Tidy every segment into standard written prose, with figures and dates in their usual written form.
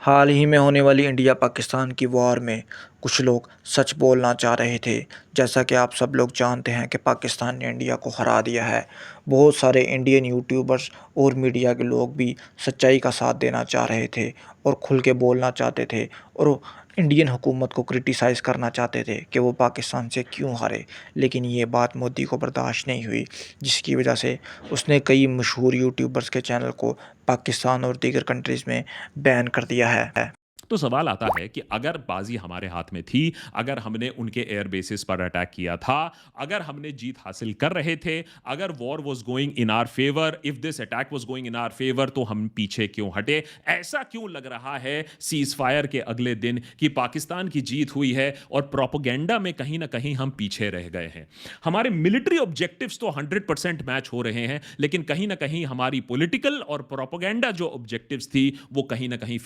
हाल ही में होने वाली इंडिया पाकिस्तान की वॉर में कुछ लोग सच बोलना चाह रहे थे। जैसा कि आप सब लोग जानते हैं कि पाकिस्तान ने इंडिया को हरा दिया है। बहुत सारे इंडियन यूट्यूबर्स और मीडिया के लोग भी सच्चाई का साथ देना चाह रहे थे और खुल के बोलना चाहते थे और इंडियन हुकूमत को क्रिटिसाइज़ करना चाहते थे कि वो पाकिस्तान से क्यों हारे। लेकिन ये बात मोदी को बर्दाश्त नहीं हुई, जिसकी वजह से उसने कई मशहूर यूट्यूबर्स के चैनल को पाकिस्तान और दीगर कंट्रीज़ में बैन कर दिया है। तो सवाल आता है कि अगर बाजी हमारे हाथ में थी, अगर हमने उनके एयर बेसिस पर अटैक किया था, अगर हमने जीत हासिल कर रहे थे, अगर war was going in our favour, if this attack was going in our favour, तो हम पीछे क्यों हटे? ऐसा क्यों लग रहा है सीज फायर के अगले दिन कि पाकिस्तान की जीत हुई है और प्रोपेगेंडा में कहीं ना कहीं हम पीछे रह गए हैं? हमारे मिलिट्री ऑब्जेक्टिव्स तो 100% मैच हो रहे हैं, लेकिन कहीं ना कहीं हमारी पॉलिटिकल और प्रोपेगेंडा जो ऑब्जेक्टिव्स थी वो कहीं ना कहीं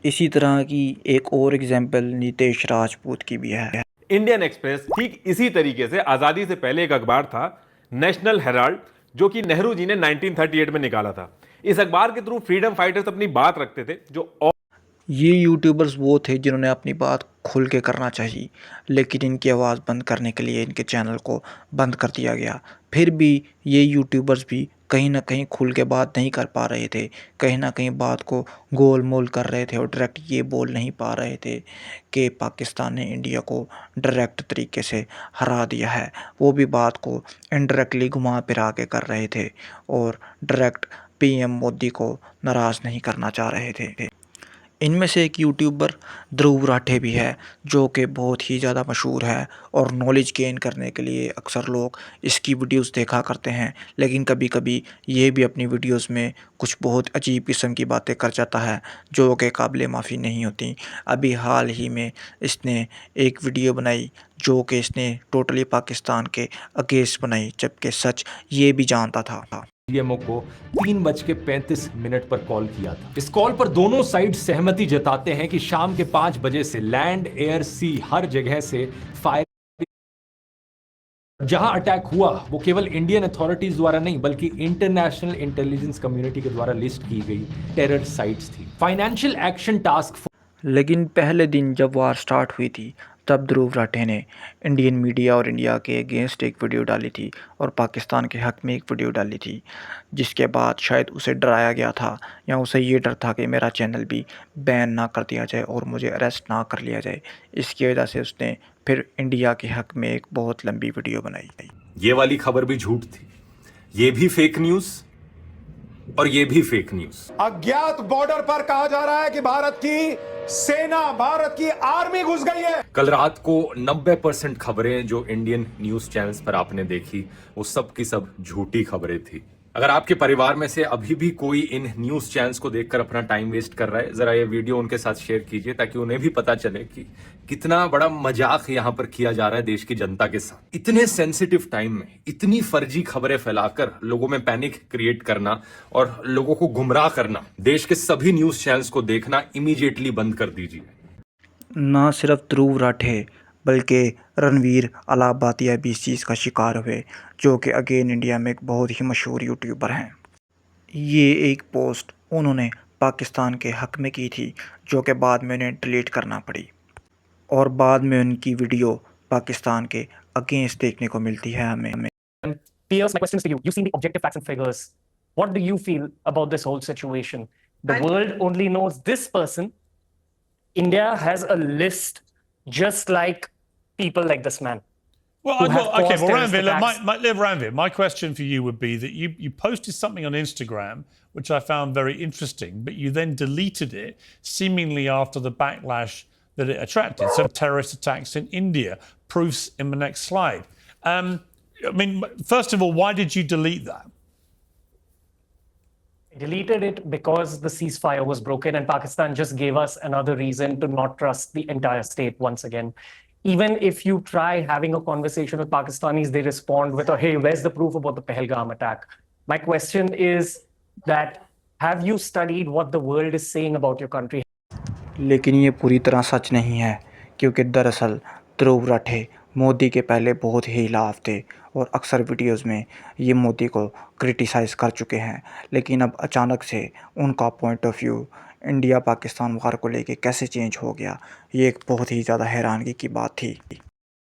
इसी तरह की एक और एग्जांपल नितेश राजपूत की भी है। इंडियन एक्सप्रेस ठीक इसी तरीके से आजादी से पहले एक अखबार था, नेशनल हेराल्ड, जो कि नेहरू जी ने 1938 में निकाला था। इस अखबार के थ्रू फ्रीडम फाइटर्स अपनी बात रखते थे। ये यूट्यूबर्स वो थे जिन्होंने अपनी बात खुल के करना चाहिए, लेकिन इनकी आवाज़ बंद करने के लिए इनके चैनल को बंद कर दिया गया। फिर भी ये यूट्यूबर्स भी कहीं ना कहीं खुल के बात नहीं कर पा रहे थे, कहीं ना कहीं बात को गोल मोल कर रहे थे और डायरेक्ट ये बोल नहीं पा रहे थे कि पाकिस्तान ने इंडिया को डायरेक्ट तरीके से हरा दिया है। वो भी बात को इनडायरेक्टली घुमा फिरा के कर रहे थे और डायरेक्ट पीएम मोदी को नाराज़ नहीं करना चाह रहे थे। इनमें से एक यूट्यूबर ध्रुव राठे भी है, जो कि बहुत ही ज़्यादा मशहूर है और नॉलेज गेन करने के लिए अक्सर लोग इसकी वीडियोस देखा करते हैं। लेकिन कभी कभी ये भी अपनी वीडियोस में कुछ बहुत अजीब किस्म की बातें कर जाता है, जो कि काबिल माफ़ी नहीं होती। अभी हाल ही में इसने एक वीडियो बनाई जो कि इसने टोटली पाकिस्तान के अगेंस्ट बनाई, जबकि सच ये भी जानता था। पीएमओ को 3:35 पर कॉल किया था। इस कॉल पर दोनों साइड सहमति जताते हैं कि शाम के 5 बजे से लैंड, एयर, सी हर जगह से फायर। जहां अटैक हुआ वो केवल इंडियन अथॉरिटीज द्वारा नहीं बल्कि इंटरनेशनल इंटेलिजेंस कम्युनिटी के द्वारा लिस्ट की गई टेरर साइट्स थी। Financial action task. लेकिन पहले दिन जब वार स्टार्ट हुई थी, तब ध्रुव राठे ने इंडियन मीडिया और इंडिया के अगेंस्ट एक वीडियो डाली थी और पाकिस्तान के हक़ में एक वीडियो डाली थी, जिसके बाद शायद उसे डराया गया था या उसे ये डर था कि मेरा चैनल भी बैन ना कर दिया जाए और मुझे अरेस्ट ना कर लिया जाए। इसकी वजह से उसने फिर इंडिया के हक़ में एक बहुत लंबी वीडियो बनाई। ये वाली खबर भी झूठ थी, ये भी फेक न्यूज और ये भी फेक न्यूज। अज्ञात बॉर्डर पर कहा जा रहा है कि भारत की सेना, भारत की आर्मी घुस गई है। कल रात को 90% खबरें जो इंडियन न्यूज चैनल्स पर आपने देखी वो सब की सब झूठी खबरें थी। अगर आपके परिवार में से अभी भी कोई इन न्यूज चैनल्स को देखकर अपना टाइम वेस्ट कर रहा है, जरा ये वीडियो उनके साथ शेयर कीजिए ताकि उन्हें भी पता चले कि कितना बड़ा मजाक यहां पर किया जा रहा है देश की जनता के साथ। इतने सेंसिटिव टाइम में इतनी फर्जी खबरें फैलाकर लोगों में पैनिक क्रिएट करना और लोगों को गुमराह करना, देश के सभी न्यूज चैनल्स को देखना इमीडिएटली बंद कर दीजिए। ना सिर्फ ध्रुव राठे बल्कि रणवीर अलाहाबादिया भी इस चीज़ का शिकार हुए, जो कि अगेन इंडिया में एक बहुत ही मशहूर यूट्यूबर हैं। ये एक पोस्ट उन्होंने पाकिस्तान के हक़ में की थी, जो कि बाद में उन्हें डिलीट करना पड़ी और बाद में उनकी वीडियो पाकिस्तान के अगेंस्ट देखने को मिलती है हमें। Piers, my question is to you. You've seen the objective facts and figures. What do you feel about this whole situation? The world only knows this person. India has a list just like people like this man. Well, who have okay, caused well, terrorist Ranvir, attacks. Ranvir, my question for you would be that you posted something on Instagram, which I found very interesting, but you then deleted it, seemingly after the backlash that it attracted. So terrorist attacks in India, proofs in the next slide. I mean, first of all, why did you delete that? I deleted it because the ceasefire was broken and Pakistan just gave us another reason to not trust the entire state once again. Even if you try having a conversation with Pakistanis, they respond with, hey, where's the proof about the Pahalgam attack? My question is that, have you studied what the world is saying about your country? लेकिन ये पूरी तरह सच नहीं है, क्योंकि दरअसल ध्रुव राठे मोदी के पहले बहुत ही खिलाफ थे और अक्सर वीडियोस में ये मोदी को क्रिटिसाइज़ कर चुके हैं। लेकिन अब अचानक से उनका point of view India Pakistan war को लेके कैसे चेंज हो गया, ये एक बहुत ही ज़्यादा हैरानगी की बात थी।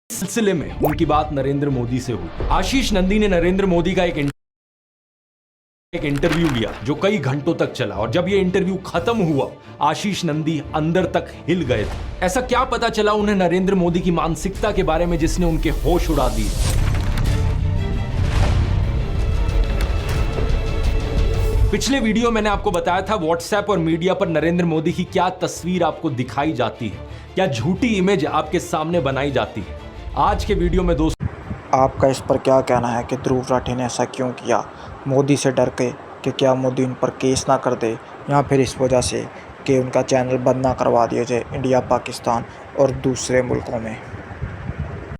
इस सिलसिले में उनकी बात नरेंद्र मोदी से हुई। आशीष नंदी ने नरेंद्र मोदी का एक इंटरव्यू लिया जो कई घंटों तक चला, और जब यह इंटरव्यू खत्म हुआ आशीष नंदी अंदर तक हिल गए थे। ऐसा क्या पता चला उन्हें नरेंद्र मोदी की मानसिकता के बारे में जिसने उनके होश उड़ा दिए? पिछले वीडियो मैंने आपको बताया था व्हाट्सएप और मीडिया पर नरेंद्र मोदी की क्या तस्वीर आपको दिखाई जाती है, क्या झूठी इमेज आपके सामने बनाई जाती है। आज के वीडियो में दोस्तों आपका इस पर क्या कहना है कि ध्रुव राठी ने ऐसा क्यों किया? मोदी से डर के कि क्या मोदी उन पर केस ना कर दे, या फिर इस वजह से कि उनका चैनल बंद ना करवा दिया जाए इंडिया पाकिस्तान और दूसरे मुल्कों में?